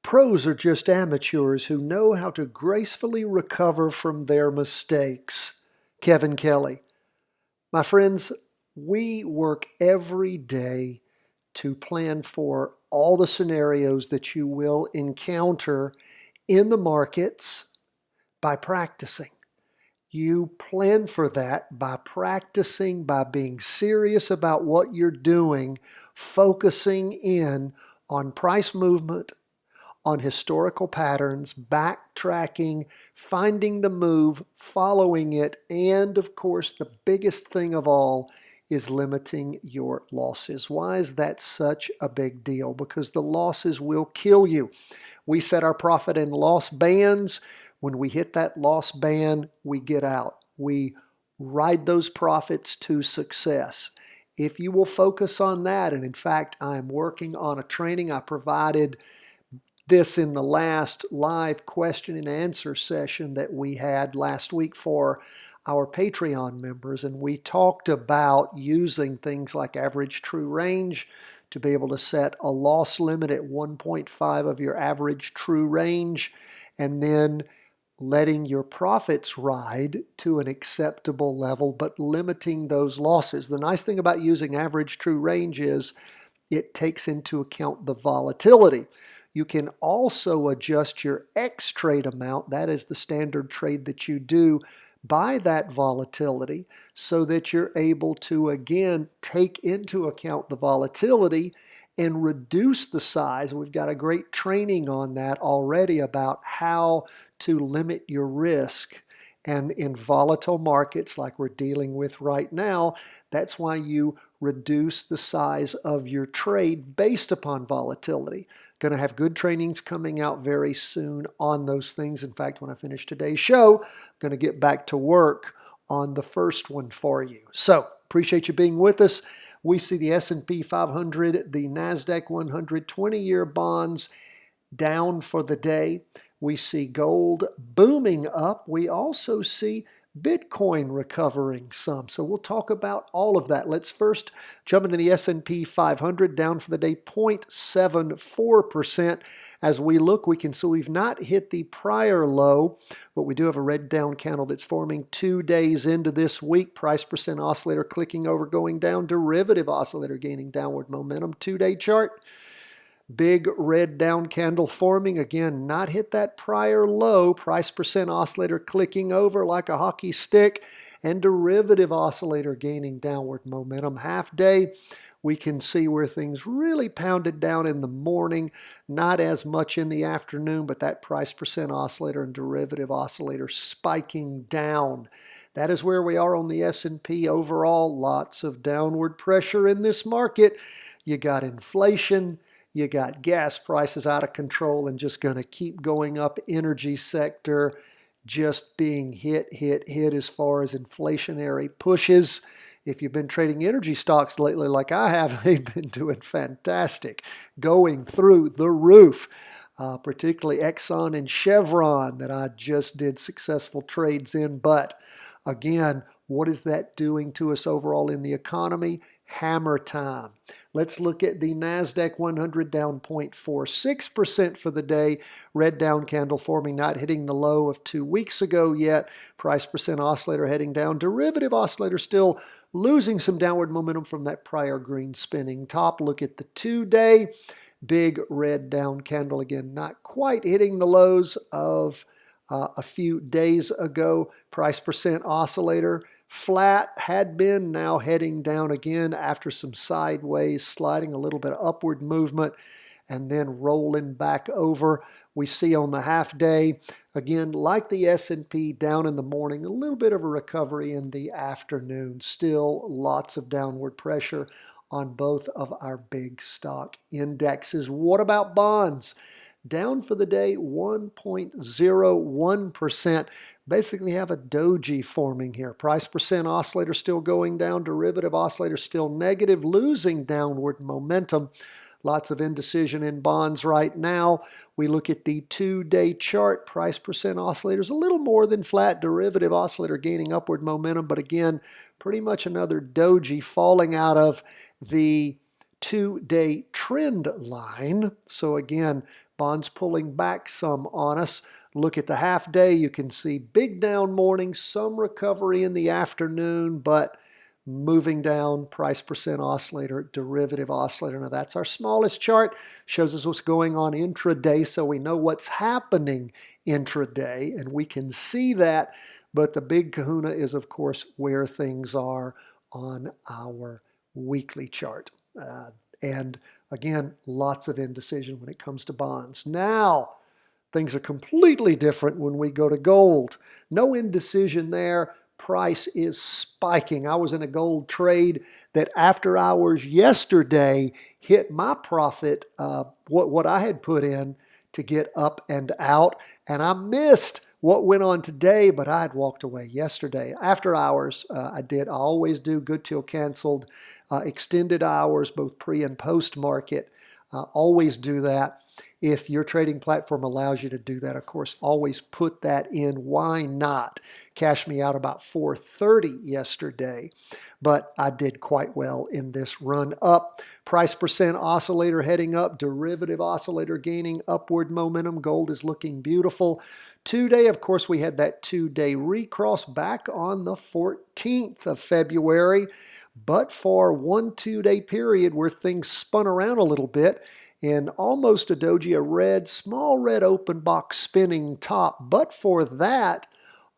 Pros are just amateurs who know how to gracefully recover from their mistakes. Kevin Kelly. My friends, we work every day to plan for all the scenarios that you will encounter in the markets by practicing. You plan for that by practicing, by being serious about what you're doing, focusing in on price movement, on historical patterns, backtracking, finding the move, following it, and of course, the biggest thing of all is limiting your losses. Why is that such a big deal? Because the losses will kill you. We set our profit and loss bands. When we hit that loss band, we get out. We ride those profits to success. If you will focus on that, and in fact, I'm working on a training. I provided this in the last live question and answer session that we had last week for our Patreon members, and we talked about using things like average true range to be able to set a loss limit at 1.5 of your average true range, and then letting your profits ride to an acceptable level, but limiting those losses. The nice thing about using average true range is it takes into account the volatility. You can also adjust your X trade amount, that is the standard trade that you do, by that volatility so that you're able to, again, take into account the volatility and reduce the size. We've got a great training on that already about how to limit your risk. And in volatile markets like we're dealing with right now, that's why you reduce the size of your trade based upon volatility. Going to have good trainings coming out very soon on those things. In fact, when I finish today's show, I'm going to get back to work on the first one for you. So, appreciate you being with us. We see the S&P 500, the NASDAQ 100, 20-year bonds down for the day. We see gold booming up. We also see Bitcoin recovering some. So we'll talk about all of that. Let's first jump into the S&P 500, down for the day 0.74%. As we look, we can see we've not hit the prior low, but we do have a red down candle that's forming 2 days into this week. Price percent oscillator clicking over, going down. Derivative oscillator gaining downward momentum. 2-day chart. Big red down candle forming. Again, not hit that prior low. Price percent oscillator clicking over like a hockey stick. And derivative oscillator gaining downward momentum. Half day, we can see where things really pounded down in the morning. Not as much in the afternoon, but that price percent oscillator and derivative oscillator spiking down. That is where we are on the S&P overall. Lots of downward pressure in this market. You got inflation. You got gas prices out of control and just going to keep going up. Energy sector just being hit as far as inflationary pushes. If you've been trading energy stocks lately like I have, they've been doing fantastic, going through the roof, particularly Exxon and Chevron that I just did successful trades in. But again, what is that doing to us overall in the economy? Hammer time. Let's look at the NASDAQ 100 down 0.46% for the day. Red down candle forming, not hitting the low of 2 weeks ago yet. Price percent oscillator heading down. Derivative oscillator still losing some downward momentum from that prior green spinning top. Look at the 2-day. Big red down candle again, not quite hitting the lows of a few days ago. Price percent oscillator flat, had been, now heading down again after some sideways, sliding a little bit of upward movement and then rolling back over. We see on the half day, again, like the S&P, down in the morning, a little bit of a recovery in the afternoon. Still lots of downward pressure on both of our big stock indexes. What about bonds? Down for the day 1.01%. Basically have a doji forming here. Price percent oscillator still going down. Derivative oscillator still negative, losing downward momentum. Lots of indecision in bonds right now. We look at the 2-day chart. Price percent oscillator is a little more than flat. Derivative oscillator gaining upward momentum, but again, pretty much another doji falling out of the 2-day trend line. So again, Bonds pulling back some on us. Look at the half day. You can see big down morning, some recovery in the afternoon, but moving down, price percent oscillator, derivative oscillator. Now that's our smallest chart. Shows us what's going on intraday, so we know what's happening intraday, and we can see that. But the big kahuna is, of course, where things are on our weekly chart. And again, lots of indecision when it comes to bonds. Now, things are completely different when we go to gold. No indecision there. Price is spiking. I was in a gold trade that after hours yesterday hit my profit, what I had put in to get up and out, and I missed what went on today, but I had walked away yesterday. After hours, I always do good till canceled, extended hours, both pre and post market. Always do that. If your trading platform allows you to do that, of course, always put that in. Why not? Cashed me out about 4:30 yesterday, but I did quite well in this run up. Price percent oscillator heading up, derivative oscillator gaining upward momentum. Gold is looking beautiful. 2-day, of course, we had that 2-day recross back on the 14th of February, but for 1-2-day period where things spun around a little bit, in almost a doji, a red, small red open box spinning top. But for that,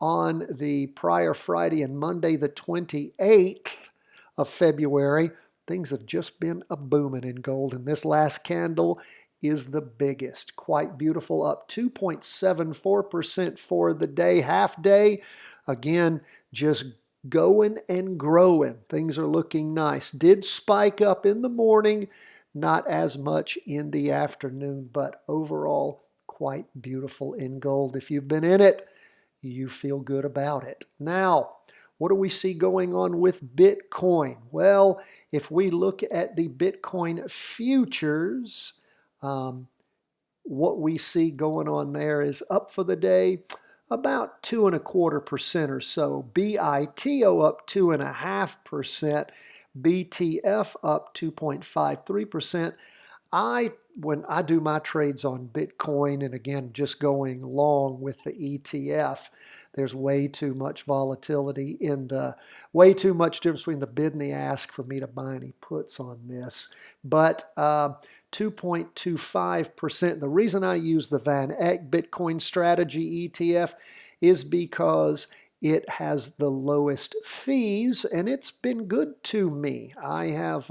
on the prior Friday and Monday, the 28th of February, things have just been a booming in gold. And this last candle is the biggest. Quite beautiful, up 2.74% for the day, half day. Again, just going and growing. Things are looking nice. Did spike up in the morning. Not as much in the afternoon, but overall quite beautiful in gold. If you've been in it, you feel good about it. Now, what do we see going on with Bitcoin? Well, if we look at the Bitcoin futures, what we see going on there is up for the day about 2.25% or so. BITO up 2.5%. BTF up 2.53%. When I do my trades on Bitcoin, and again, just going long with the ETF, there's way too much volatility way too much difference between the bid and the ask for me to buy any puts on this. But 2.25%. The reason I use the Van Eck Bitcoin Strategy ETF is because it has the lowest fees, and it's been good to me. I've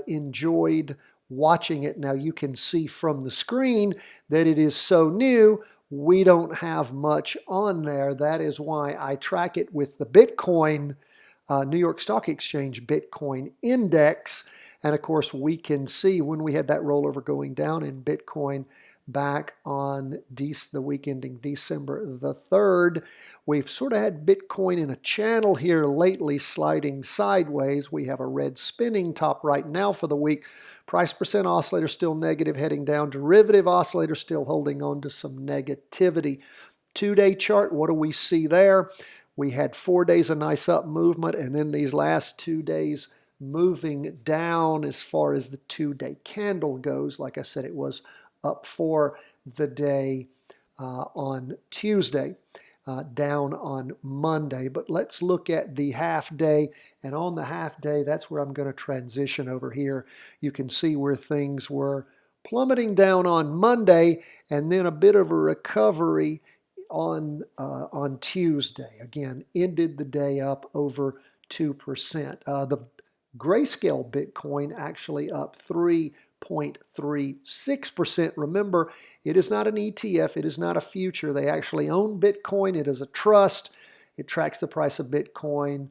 enjoyed watching it. Now you can see from the screen that it is so new. We don't have much on there. That is why I track it with the Bitcoin, New York Stock Exchange Bitcoin Index. And of course, we can see when we had that rollover going down in Bitcoin back on the week ending December the 3rd. We've sort of had Bitcoin in a channel here lately, sliding sideways. We have a red spinning top right now for the week. Price percent oscillator still negative, heading down. Derivative oscillator still holding on to some negativity. 2-day chart, what do we see there? We had 4 days of nice up movement, and then these last 2 days moving down as far as the 2-day candle goes. Like I said, it was up for the day on Tuesday, down on Monday. But let's look at the half day. And on the half day, that's where I'm going to transition over here. You can see where things were plummeting down on Monday, and then a bit of a recovery on Tuesday. Again, ended the day up over 2%. The grayscale Bitcoin actually up 3.36%. Remember, it is not an ETF. It is not a future. They actually own Bitcoin. It is a trust. It tracks the price of Bitcoin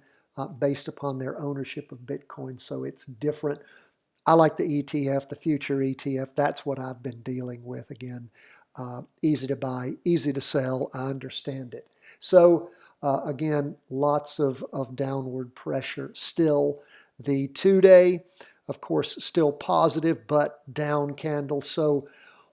based upon their ownership of Bitcoin. So it's different. I like the ETF, the future ETF. That's what I've been dealing with. Again, easy to buy, easy to sell. I understand it. So again, lots of downward pressure still. The 2-day, of course, still positive, but down candle. So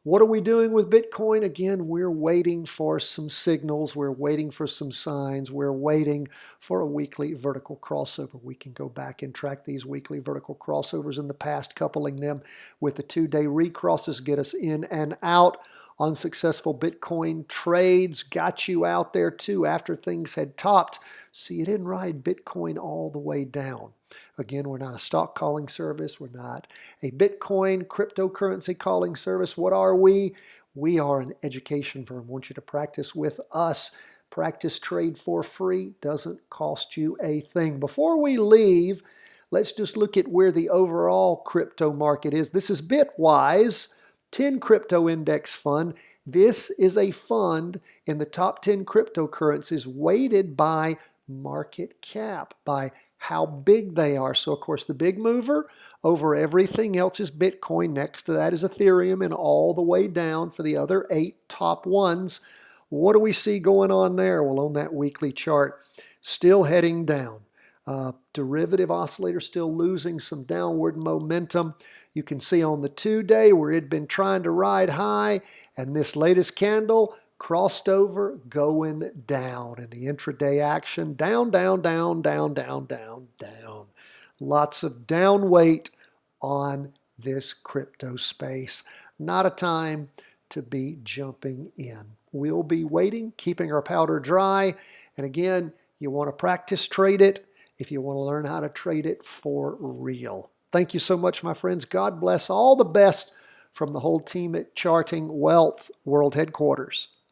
What are we doing with Bitcoin? Again, we're waiting for some signals. We're waiting for some signs. We're waiting for a weekly vertical crossover. We can go back and track these weekly vertical crossovers in the past, coupling them with the 2-day recrosses, get us in and out. Unsuccessful Bitcoin trades got you out there too after things had topped. So you didn't ride Bitcoin all the way down. Again, we're not a stock calling service. We're not a Bitcoin cryptocurrency calling service. What are we? We are an education firm. I want you to practice with us. Practice trade for free. Doesn't cost you a thing. Before we leave, let's just look at where the overall crypto market is. This is Bitwise 10 Crypto Index Fund. This is a fund in the top 10 cryptocurrencies weighted by market cap, by how big they are. So, of course, the big mover over everything else is Bitcoin. Next to that is Ethereum, and all the way down for the other 8 top ones. What do we see going on there? Well, on that weekly chart, still heading down. Derivative oscillator still losing some downward momentum. You can see on the 2-day where it had been trying to ride high, and this latest candle crossed over, going down. And the intraday action, down, down, down, down, down, down, down. Lots of down weight on this crypto space. Not a time to be jumping in. We'll be waiting, keeping our powder dry. And again, you want to practice trade it if you want to learn how to trade it for real. Thank you so much, my friends. God bless. All the best from the whole team at Charting Wealth World Headquarters.